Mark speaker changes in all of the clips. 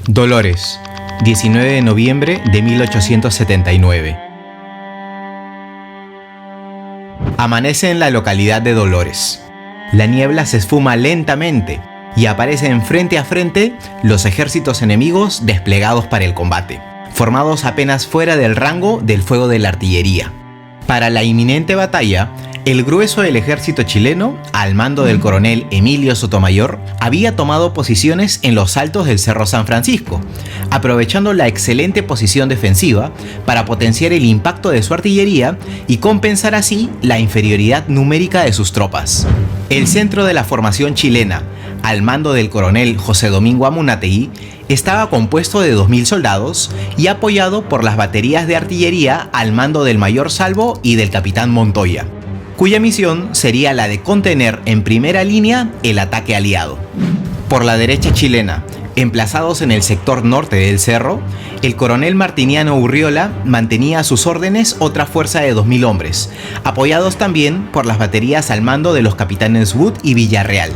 Speaker 1: Dolores, 19 de noviembre de 1879. Amanece en la localidad de Dolores. La niebla se esfuma lentamente y aparecen frente a frente los ejércitos enemigos desplegados para el combate, formados apenas fuera del rango del fuego de la artillería. Para la inminente batalla, el grueso del ejército chileno, al mando del coronel Emilio Sotomayor, había tomado posiciones en los altos del Cerro San Francisco, aprovechando la excelente posición defensiva para potenciar el impacto de su artillería y compensar así la inferioridad numérica de sus tropas. El centro de la formación chilena, al mando del coronel José Domingo Amunátegui, estaba compuesto de 2.000 soldados y apoyado por las baterías de artillería al mando del mayor Salvo y del capitán Montoya, cuya misión sería la de contener en primera línea el ataque aliado. Por la derecha chilena, emplazados en el sector norte del cerro, el coronel Martiniano Urriola mantenía a sus órdenes otra fuerza de 2.000 hombres, apoyados también por las baterías al mando de los capitanes Wood y Villarreal.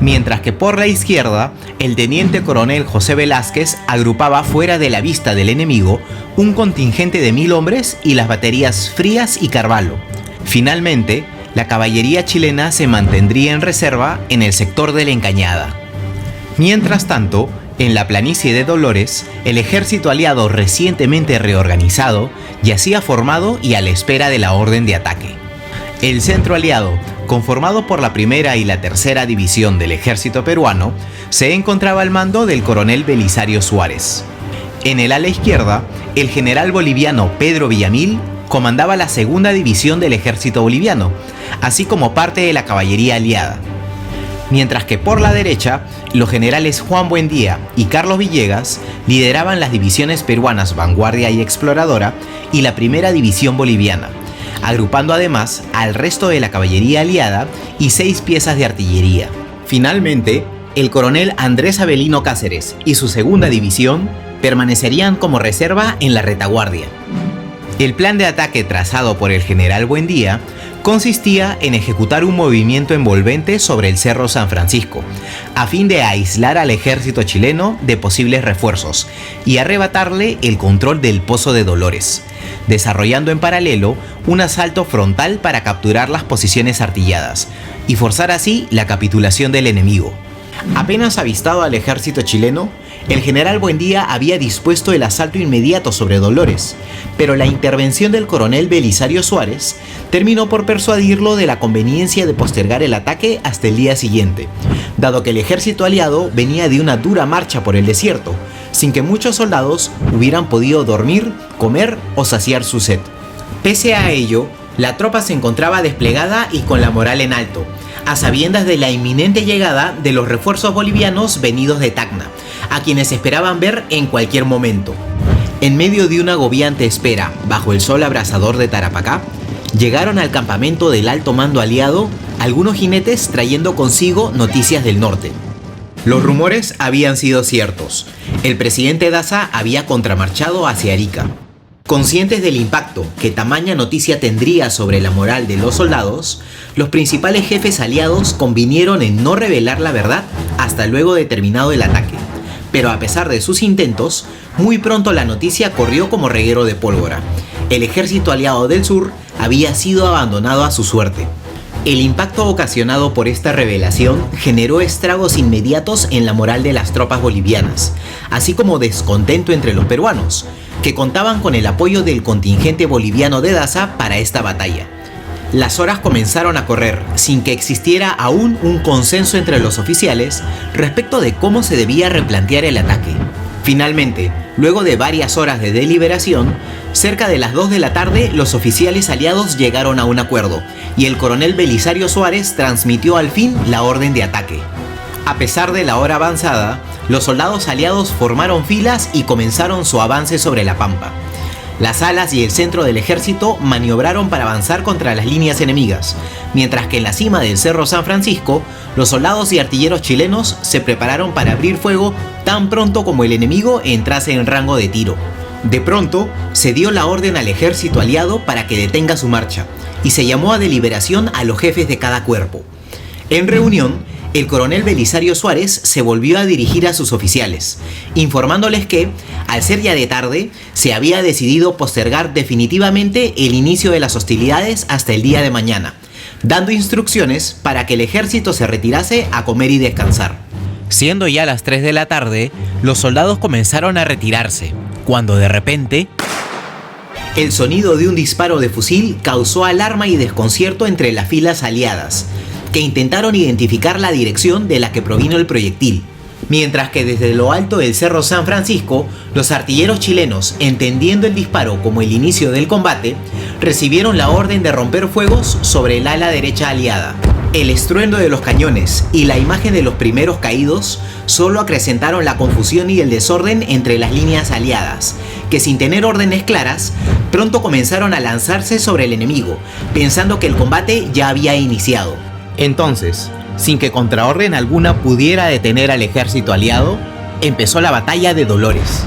Speaker 1: Mientras que por la izquierda, el teniente coronel José Velázquez agrupaba fuera de la vista del enemigo un contingente de 1.000 hombres y las baterías Frías y Carvalho. Finalmente, la caballería chilena se mantendría en reserva en el sector de la Encañada. Mientras tanto, en la planicie de Dolores, el ejército aliado recientemente reorganizado yacía formado y a la espera de la orden de ataque. El centro aliado, conformado por la primera y la tercera división del ejército peruano, se encontraba al mando del coronel Belisario Suárez. En el ala izquierda, el general boliviano Pedro Villamil comandaba la segunda división del ejército boliviano, así como parte de la caballería aliada. Mientras que por la derecha, los generales Juan Buendía y Carlos Villegas lideraban las divisiones peruanas Vanguardia y Exploradora y la primera división boliviana, agrupando además al resto de la caballería aliada y 6 piezas de artillería. Finalmente, el coronel Andrés Avelino Cáceres y su segunda división permanecerían como reserva en la retaguardia. El plan de ataque trazado por el general Buendía consistía en ejecutar un movimiento envolvente sobre el Cerro San Francisco, a fin de aislar al ejército chileno de posibles refuerzos y arrebatarle el control del Pozo de Dolores, desarrollando en paralelo un asalto frontal para capturar las posiciones artilladas y forzar así la capitulación del enemigo. Apenas avistado al ejército chileno, el general Buendía había dispuesto el asalto inmediato sobre Dolores, pero la intervención del coronel Belisario Suárez terminó por persuadirlo de la conveniencia de postergar el ataque hasta el día siguiente, dado que el ejército aliado venía de una dura marcha por el desierto, sin que muchos soldados hubieran podido dormir, comer o saciar su sed. Pese a ello, la tropa se encontraba desplegada y con la moral en alto, a sabiendas de la inminente llegada de los refuerzos bolivianos venidos de Tacna, a quienes esperaban ver en cualquier momento. En medio de una agobiante espera, bajo el sol abrasador de Tarapacá, llegaron al campamento del alto mando aliado algunos jinetes trayendo consigo noticias del norte. Los rumores habían sido ciertos. El presidente Daza había contramarchado hacia Arica. Conscientes del impacto que tamaña noticia tendría sobre la moral de los soldados, los principales jefes aliados convinieron en no revelar la verdad hasta luego de terminado el ataque. Pero a pesar de sus intentos, muy pronto la noticia corrió como reguero de pólvora. El ejército aliado del sur había sido abandonado a su suerte. El impacto ocasionado por esta revelación generó estragos inmediatos en la moral de las tropas bolivianas, así como descontento entre los peruanos, que contaban con el apoyo del contingente boliviano de Daza para esta batalla. Las horas comenzaron a correr sin que existiera aún un consenso entre los oficiales respecto de cómo se debía replantear el ataque. Finalmente, luego de varias horas de deliberación, cerca de las 2 de la tarde los oficiales aliados llegaron a un acuerdo y el coronel Belisario Suárez transmitió al fin la orden de ataque. A pesar de la hora avanzada, los soldados aliados formaron filas y comenzaron su avance sobre la pampa. Las alas y el centro del ejército maniobraron para avanzar contra las líneas enemigas, mientras que en la cima del Cerro San Francisco, los soldados y artilleros chilenos se prepararon para abrir fuego tan pronto como el enemigo entrase en rango de tiro. De pronto, se dio la orden al ejército aliado para que detenga su marcha, y se llamó a deliberación a los jefes de cada cuerpo. En reunión, el coronel Belisario Suárez se volvió a dirigir a sus oficiales, informándoles que, al ser ya de tarde, se había decidido postergar definitivamente el inicio de las hostilidades hasta el día de mañana, dando instrucciones para que el ejército se retirase a comer y descansar. Siendo ya las 3 de la tarde, los soldados comenzaron a retirarse, cuando de repente el sonido de un disparo de fusil causó alarma y desconcierto entre las filas aliadas, que intentaron identificar la dirección de la que provino el proyectil, mientras que desde lo alto del Cerro San Francisco, los artilleros chilenos, entendiendo el disparo como el inicio del combate, recibieron la orden de romper fuegos sobre el ala derecha aliada. El estruendo de los cañones y la imagen de los primeros caídos solo acrecentaron la confusión y el desorden entre las líneas aliadas, que sin tener órdenes claras, pronto comenzaron a lanzarse sobre el enemigo, pensando que el combate ya había iniciado. Entonces, sin que contraorden alguna pudiera detener al ejército aliado, empezó la batalla de Dolores.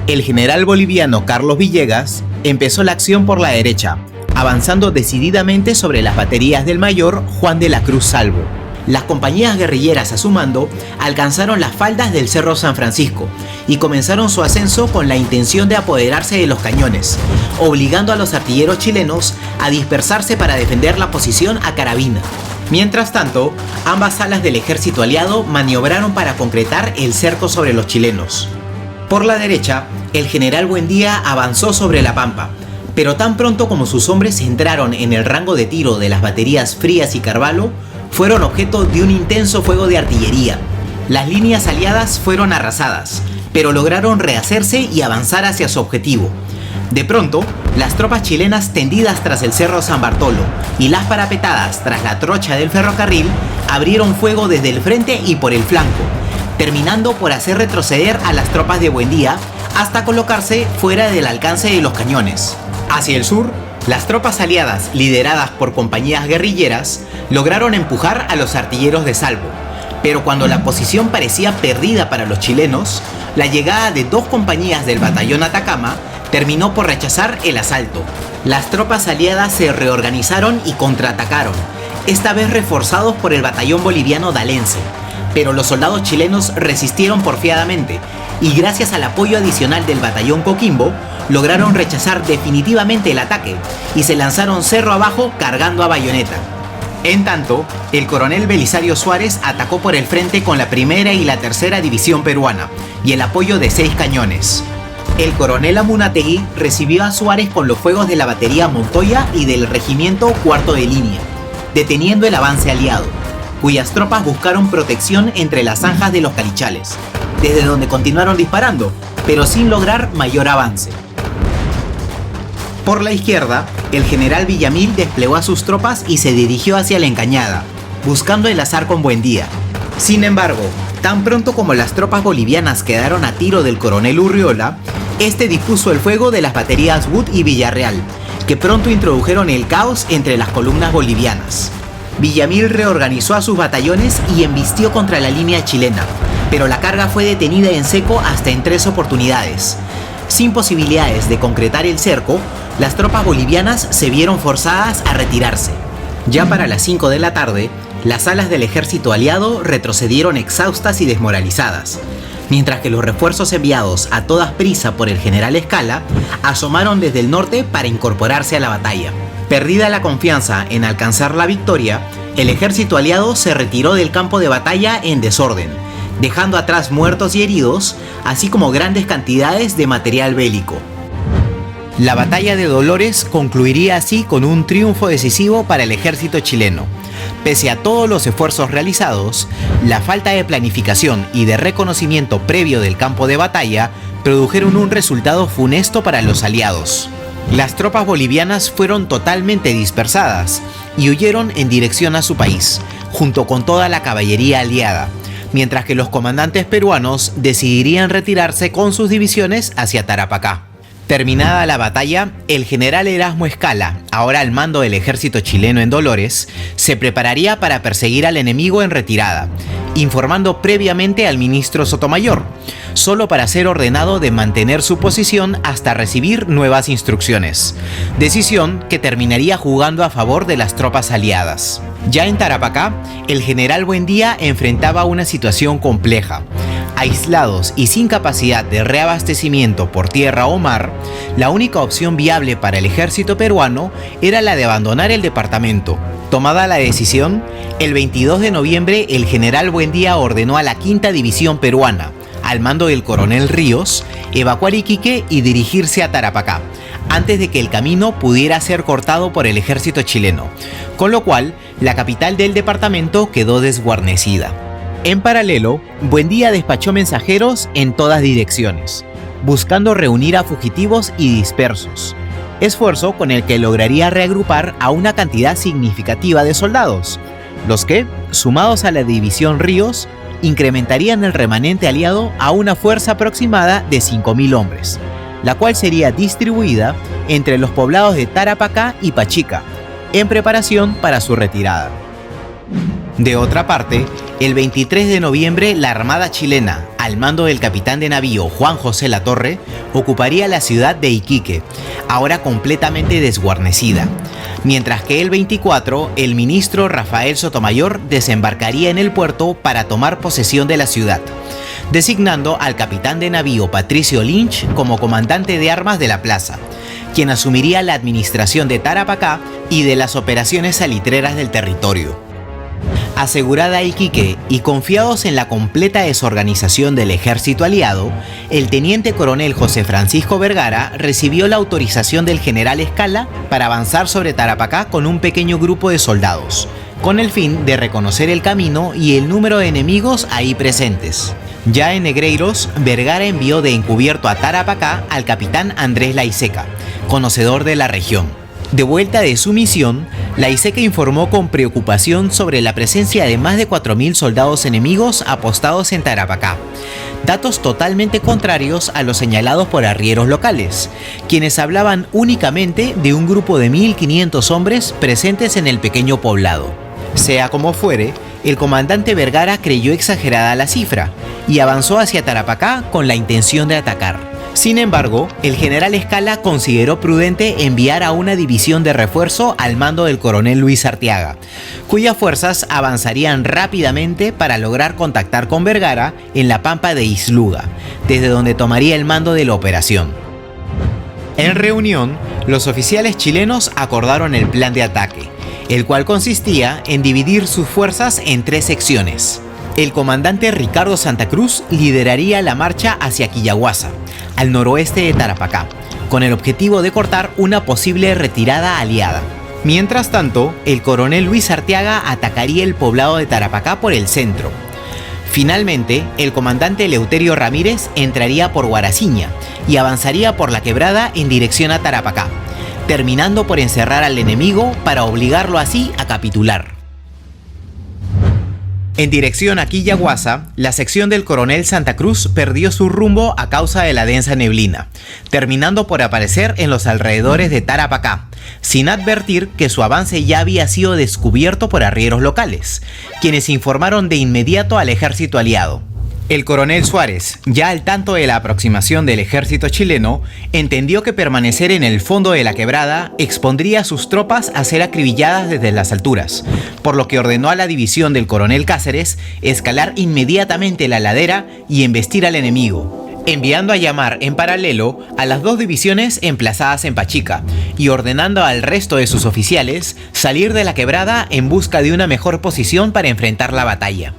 Speaker 1: El general boliviano Carlos Villegas empezó la acción por la derecha, avanzando decididamente sobre las baterías del mayor Juan de la Cruz Salvo. Las compañías guerrilleras a su mando alcanzaron las faldas del Cerro San Francisco y comenzaron su ascenso con la intención de apoderarse de los cañones, obligando a los artilleros chilenos a dispersarse para defender la posición a carabina. Mientras tanto, ambas alas del ejército aliado maniobraron para concretar el cerco sobre los chilenos. Por la derecha, el general Buendía avanzó sobre la pampa, pero tan pronto como sus hombres entraron en el rango de tiro de las baterías Frías y Carvalho, fueron objeto de un intenso fuego de artillería. Las líneas aliadas fueron arrasadas, pero lograron rehacerse y avanzar hacia su objetivo. De pronto, las tropas chilenas tendidas tras el Cerro San Bartolo y las parapetadas tras la trocha del ferrocarril abrieron fuego desde el frente y por el flanco, terminando por hacer retroceder a las tropas de Buendía hasta colocarse fuera del alcance de los cañones. Hacia el sur, las tropas aliadas, lideradas por compañías guerrilleras, lograron empujar a los artilleros de Salvo, pero cuando la posición parecía perdida para los chilenos, la llegada de 2 compañías del batallón Atacama terminó por rechazar el asalto. Las tropas aliadas se reorganizaron y contraatacaron, esta vez reforzados por el batallón boliviano Dalense, pero los soldados chilenos resistieron porfiadamente y gracias al apoyo adicional del batallón Coquimbo, lograron rechazar definitivamente el ataque y se lanzaron cerro abajo cargando a bayoneta. En tanto, el coronel Belisario Suárez atacó por el frente con la primera y la tercera división peruana y el apoyo de 6 cañones. El coronel Amunátegui recibió a Suárez con los fuegos de la batería Montoya y del regimiento Cuarto de Línea, deteniendo el avance aliado, cuyas tropas buscaron protección entre las zanjas de los Calichales, desde donde continuaron disparando, pero sin lograr mayor avance. Por la izquierda, el general Villamil desplegó a sus tropas y se dirigió hacia la Encañada, buscando enlazar con Buendía. Sin embargo, tan pronto como las tropas bolivianas quedaron a tiro del coronel Urriola, este dispuso el fuego de las baterías Wood y Villarreal, que pronto introdujeron el caos entre las columnas bolivianas. Villamil reorganizó a sus batallones y embistió contra la línea chilena, pero la carga fue detenida en seco hasta en 3 oportunidades. Sin posibilidades de concretar el cerco, las tropas bolivianas se vieron forzadas a retirarse. Ya para las 5 de la tarde, las alas del ejército aliado retrocedieron exhaustas y desmoralizadas, mientras que los refuerzos enviados a toda prisa por el general Escala asomaron desde el norte para incorporarse a la batalla. Perdida la confianza en alcanzar la victoria, el ejército aliado se retiró del campo de batalla en desorden, dejando atrás muertos y heridos, así como grandes cantidades de material bélico. La batalla de Dolores concluiría así con un triunfo decisivo para el ejército chileno. Pese a todos los esfuerzos realizados, la falta de planificación y de reconocimiento previo del campo de batalla produjeron un resultado funesto para los aliados. Las tropas bolivianas fueron totalmente dispersadas y huyeron en dirección a su país, junto con toda la caballería aliada, mientras que los comandantes peruanos decidirían retirarse con sus divisiones hacia Tarapacá. Terminada la batalla, el general Erasmo Escala, ahora al mando del ejército chileno en Dolores, se prepararía para perseguir al enemigo en retirada, informando previamente al ministro Sotomayor, solo para ser ordenado de mantener su posición hasta recibir nuevas instrucciones, decisión que terminaría jugando a favor de las tropas aliadas. Ya en Tarapacá, el general Buendía enfrentaba una situación compleja. Aislados y sin capacidad de reabastecimiento por tierra o mar, la única opción viable para el ejército peruano era la de abandonar el departamento. Tomada la decisión, el 22 de noviembre el general Buendía ordenó a la Quinta División Peruana, al mando del coronel Ríos, evacuar Iquique y dirigirse a Tarapacá, antes de que el camino pudiera ser cortado por el ejército chileno, con lo cual la capital del departamento quedó desguarnecida. En paralelo, Buendía despachó mensajeros en todas direcciones, buscando reunir a fugitivos y dispersos, esfuerzo con el que lograría reagrupar a una cantidad significativa de soldados, los que, sumados a la división Ríos, incrementarían el remanente aliado a una fuerza aproximada de 5.000 hombres, la cual sería distribuida entre los poblados de Tarapacá y Pachica, en preparación para su retirada. De otra parte, el 23 de noviembre la Armada chilena, al mando del capitán de navío Juan José Latorre, ocuparía la ciudad de Iquique, ahora completamente desguarnecida, mientras que el 24 el ministro Rafael Sotomayor desembarcaría en el puerto para tomar posesión de la ciudad, designando al capitán de navío Patricio Lynch como comandante de armas de la plaza, quien asumiría la administración de Tarapacá y de las operaciones salitreras del territorio. Asegurada Iquique y confiados en la completa desorganización del ejército aliado, el teniente coronel José Francisco Vergara recibió la autorización del general Escala para avanzar sobre Tarapacá con un pequeño grupo de soldados, con el fin de reconocer el camino y el número de enemigos ahí presentes. Ya en Negreiros, Vergara envió de encubierto a Tarapacá al capitán Andrés Laiseca, conocedor de la región. De vuelta de su misión, Laiseca informó con preocupación sobre la presencia de más de 4.000 soldados enemigos apostados en Tarapacá, datos totalmente contrarios a los señalados por arrieros locales, quienes hablaban únicamente de un grupo de 1.500 hombres presentes en el pequeño poblado. Sea como fuere, el comandante Vergara creyó exagerada la cifra y avanzó hacia Tarapacá con la intención de atacar. Sin embargo, el general Escala consideró prudente enviar a una división de refuerzo al mando del coronel Luis Arteaga, cuyas fuerzas avanzarían rápidamente para lograr contactar con Vergara en la pampa de Isluga, desde donde tomaría el mando de la operación. En reunión, los oficiales chilenos acordaron el plan de ataque, el cual consistía en dividir sus fuerzas en 3 secciones. El comandante Ricardo Santa Cruz lideraría la marcha hacia Quillaguasa, al noroeste de Tarapacá, con el objetivo de cortar una posible retirada aliada. Mientras tanto, el coronel Luis Arteaga atacaría el poblado de Tarapacá por el centro. Finalmente, el comandante Eleuterio Ramírez entraría por Guaraciña y avanzaría por la quebrada en dirección a Tarapacá, terminando por encerrar al enemigo para obligarlo así a capitular. En dirección a Quillaguasa, la sección del coronel Santa Cruz perdió su rumbo a causa de la densa neblina, terminando por aparecer en los alrededores de Tarapacá, sin advertir que su avance ya había sido descubierto por arrieros locales, quienes informaron de inmediato al ejército aliado. El coronel Suárez, ya al tanto de la aproximación del ejército chileno, entendió que permanecer en el fondo de la quebrada expondría a sus tropas a ser acribilladas desde las alturas, por lo que ordenó a la división del coronel Cáceres escalar inmediatamente la ladera y embestir al enemigo, enviando a llamar en paralelo a las 2 divisiones emplazadas en Pachica y ordenando al resto de sus oficiales salir de la quebrada en busca de una mejor posición para enfrentar la batalla.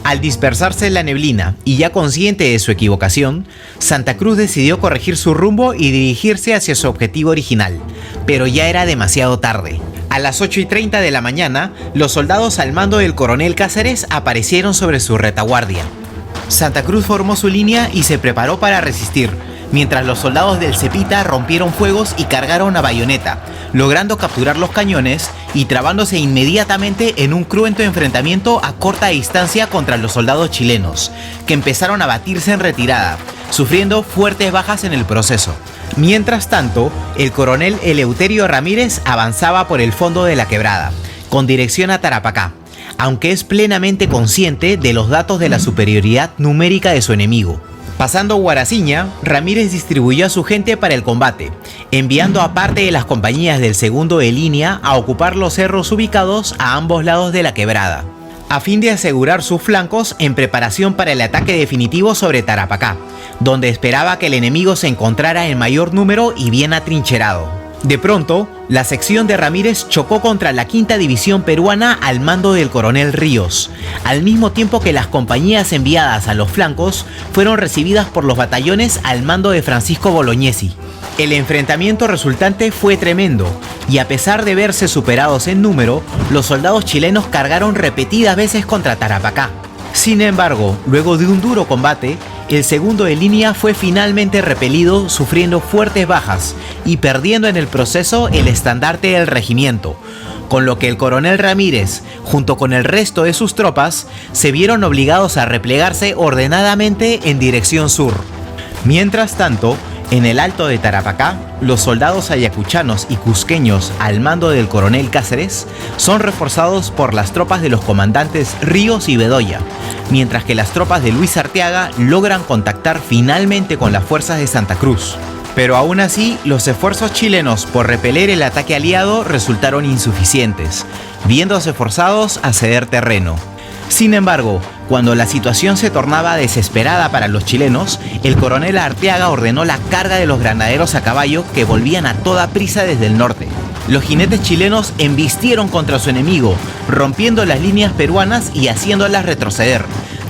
Speaker 1: Al dispersarse la neblina y ya consciente de su equivocación, Santa Cruz decidió corregir su rumbo y dirigirse hacia su objetivo original, pero ya era demasiado tarde. A las 8:30 de la mañana, los soldados al mando del coronel Cáceres aparecieron sobre su retaguardia. Santa Cruz formó su línea y se preparó para resistir, mientras los soldados del Cepita rompieron fuegos y cargaron a bayoneta, logrando capturar los cañones y trabándose inmediatamente en un cruento enfrentamiento a corta distancia contra los soldados chilenos, que empezaron a batirse en retirada, sufriendo fuertes bajas en el proceso. Mientras tanto, el coronel Eleuterio Ramírez avanzaba por el fondo de la quebrada, con dirección a Tarapacá, aunque es plenamente consciente de los datos de la superioridad numérica de su enemigo. Pasando Guaraciña, Ramírez distribuyó a su gente para el combate, enviando a parte de las compañías del segundo de línea a ocupar los cerros ubicados a ambos lados de la quebrada, a fin de asegurar sus flancos en preparación para el ataque definitivo sobre Tarapacá, donde esperaba que el enemigo se encontrara en mayor número y bien atrincherado. De pronto, la sección de Ramírez chocó contra la quinta división peruana al mando del coronel Ríos, al mismo tiempo que las compañías enviadas a los flancos fueron recibidas por los batallones al mando de Francisco Bolognesi. El enfrentamiento resultante fue tremendo, y a pesar de verse superados en número, los soldados chilenos cargaron repetidas veces contra Tarapacá. Sin embargo, luego de un duro combate, el segundo de línea fue finalmente repelido, sufriendo fuertes bajas y perdiendo en el proceso el estandarte del regimiento, con lo que el coronel Ramírez, junto con el resto de sus tropas, se vieron obligados a replegarse ordenadamente en dirección sur. Mientras tanto, en el alto de Tarapacá, los soldados ayacuchanos y cusqueños al mando del coronel Cáceres son reforzados por las tropas de los comandantes Ríos y Bedoya, mientras que las tropas de Luis Arteaga logran contactar finalmente con las fuerzas de Santa Cruz. Pero aún así, los esfuerzos chilenos por repeler el ataque aliado resultaron insuficientes, viéndose forzados a ceder terreno. Sin embargo, cuando la situación se tornaba desesperada para los chilenos, el coronel Arteaga ordenó la carga de los granaderos a caballo que volvían a toda prisa desde el norte. Los jinetes chilenos embistieron contra su enemigo, rompiendo las líneas peruanas y haciéndolas retroceder,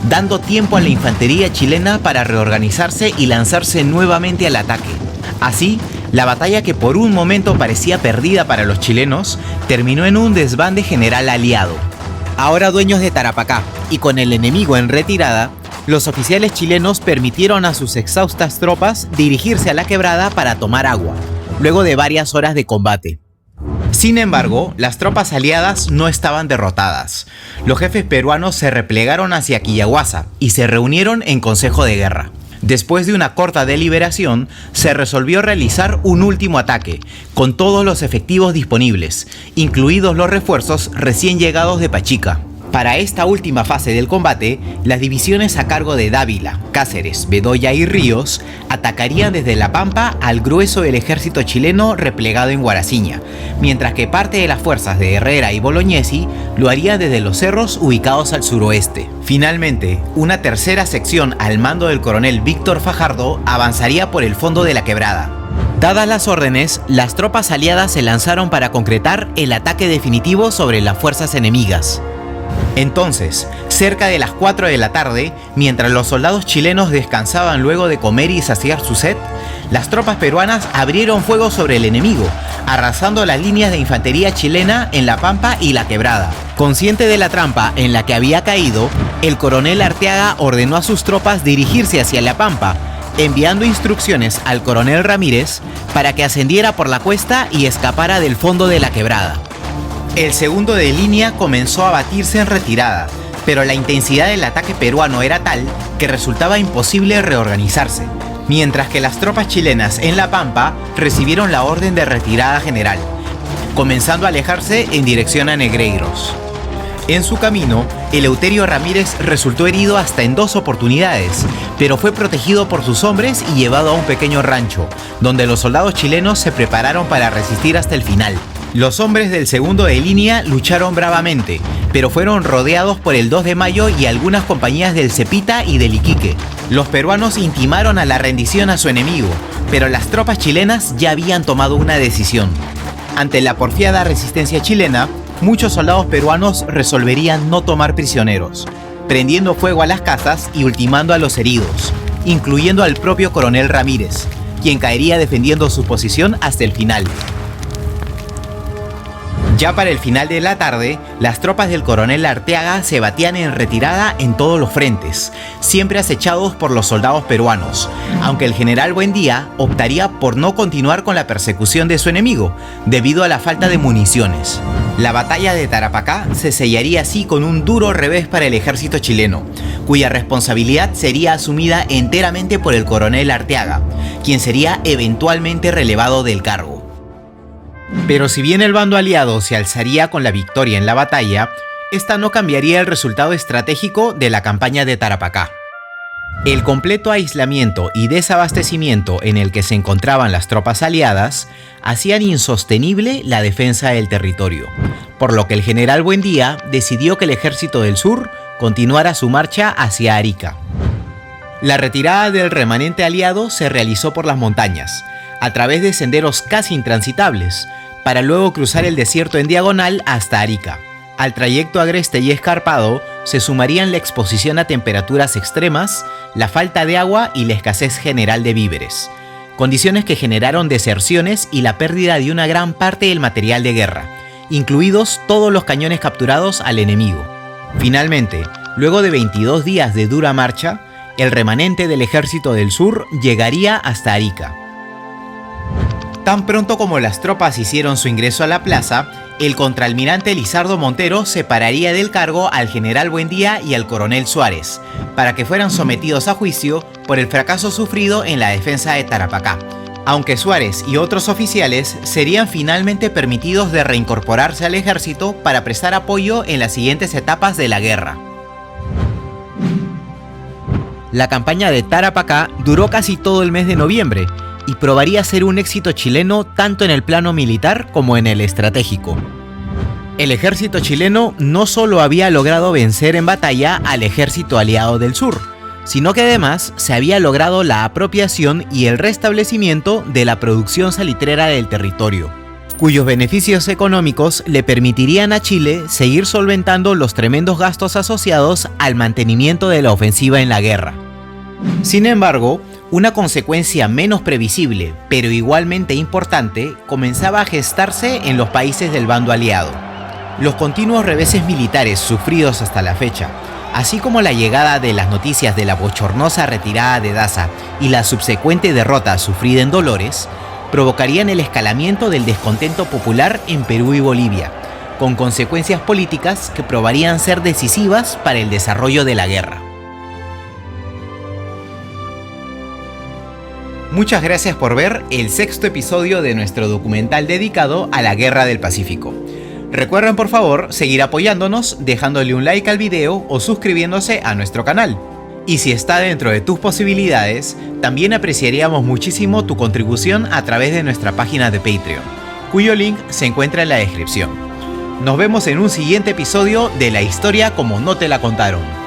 Speaker 1: dando tiempo a la infantería chilena para reorganizarse y lanzarse nuevamente al ataque. Así, la batalla que por un momento parecía perdida para los chilenos, terminó en un desbande general aliado. Ahora dueños de Tarapacá y con el enemigo en retirada, los oficiales chilenos permitieron a sus exhaustas tropas dirigirse a la quebrada para tomar agua, luego de varias horas de combate. Sin embargo, las tropas aliadas no estaban derrotadas. Los jefes peruanos se replegaron hacia Quillaguasa y se reunieron en consejo de guerra. Después de una corta deliberación, se resolvió realizar un último ataque, con todos los efectivos disponibles, incluidos los refuerzos recién llegados de Pachica. Para esta última fase del combate, las divisiones a cargo de Dávila, Cáceres, Bedoya y Ríos atacarían desde La Pampa al grueso del ejército chileno replegado en Guaraciña, mientras que parte de las fuerzas de Herrera y Bolognesi lo haría desde los cerros ubicados al suroeste. Finalmente, una tercera sección al mando del coronel Víctor Fajardo avanzaría por el fondo de la quebrada. Dadas las órdenes, las tropas aliadas se lanzaron para concretar el ataque definitivo sobre las fuerzas enemigas. Entonces, cerca de las 4 de la tarde, mientras los soldados chilenos descansaban luego de comer y saciar su sed, las tropas peruanas abrieron fuego sobre el enemigo, arrasando las líneas de infantería chilena en La Pampa y La Quebrada. Consciente de la trampa en la que había caído, el coronel Arteaga ordenó a sus tropas dirigirse hacia La Pampa, enviando instrucciones al coronel Ramírez para que ascendiera por la cuesta y escapara del fondo de la quebrada. El segundo de línea comenzó a batirse en retirada, pero la intensidad del ataque peruano era tal que resultaba imposible reorganizarse, mientras que las tropas chilenas en La Pampa recibieron la orden de retirada general, comenzando a alejarse en dirección a Negreiros. En su camino, Eleuterio Ramírez resultó herido hasta en 2 oportunidades, pero fue protegido por sus hombres y llevado a un pequeño rancho, donde los soldados chilenos se prepararon para resistir hasta el final. Los hombres del segundo de línea lucharon bravamente, pero fueron rodeados por el 2 de mayo y algunas compañías del Cepita y del Iquique. Los peruanos intimaron a la rendición a su enemigo, pero las tropas chilenas ya habían tomado una decisión. Ante la porfiada resistencia chilena, muchos soldados peruanos resolverían no tomar prisioneros, prendiendo fuego a las casas y ultimando a los heridos, incluyendo al propio coronel Ramírez, quien caería defendiendo su posición hasta el final. Ya para el final de la tarde, las tropas del coronel Arteaga se batían en retirada en todos los frentes, siempre acechados por los soldados peruanos, aunque el general Buendía optaría por no continuar con la persecución de su enemigo, debido a la falta de municiones. La batalla de Tarapacá se sellaría así con un duro revés para el ejército chileno, cuya responsabilidad sería asumida enteramente por el coronel Arteaga, quien sería eventualmente relevado del cargo. Pero si bien el bando aliado se alzaría con la victoria en la batalla, esta no cambiaría el resultado estratégico de la campaña de Tarapacá. El completo aislamiento y desabastecimiento en el que se encontraban las tropas aliadas hacían insostenible la defensa del territorio, por lo que el general Buendía decidió que el ejército del sur continuara su marcha hacia Arica. La retirada del remanente aliado se realizó por las montañas, a través de senderos casi intransitables, para luego cruzar el desierto en diagonal hasta Arica. Al trayecto agreste y escarpado se sumarían la exposición a temperaturas extremas, la falta de agua y la escasez general de víveres, condiciones que generaron deserciones y la pérdida de una gran parte del material de guerra, incluidos todos los cañones capturados al enemigo. Finalmente, luego de 22 días de dura marcha, el remanente del ejército del sur llegaría hasta Arica. Tan pronto como las tropas hicieron su ingreso a la plaza, el contraalmirante Lizardo Montero separaría del cargo al general Buendía y al coronel Suárez, para que fueran sometidos a juicio por el fracaso sufrido en la defensa de Tarapacá, aunque Suárez y otros oficiales serían finalmente permitidos de reincorporarse al ejército para prestar apoyo en las siguientes etapas de la guerra. La campaña de Tarapacá duró casi todo el mes de noviembre, y probaría ser un éxito chileno tanto en el plano militar como en el estratégico. El ejército chileno no solo había logrado vencer en batalla al ejército aliado del sur, sino que además se había logrado la apropiación y el restablecimiento de la producción salitrera del territorio, cuyos beneficios económicos le permitirían a Chile seguir solventando los tremendos gastos asociados al mantenimiento de la ofensiva en la guerra. Sin embargo, una consecuencia menos previsible, pero igualmente importante, comenzaba a gestarse en los países del bando aliado. Los continuos reveses militares sufridos hasta la fecha, así como la llegada de las noticias de la bochornosa retirada de Daza y la subsecuente derrota sufrida en Dolores, provocarían el escalamiento del descontento popular en Perú y Bolivia, con consecuencias políticas que probarían ser decisivas para el desarrollo de la guerra. Muchas gracias por ver el 6º episodio de nuestro documental dedicado a la Guerra del Pacífico. Recuerden por favor seguir apoyándonos dejándole un like al video o suscribiéndose a nuestro canal. Y si está dentro de tus posibilidades, también apreciaríamos muchísimo tu contribución a través de nuestra página de Patreon, cuyo link se encuentra en la descripción. Nos vemos en un siguiente episodio de La Historia como no te la contaron.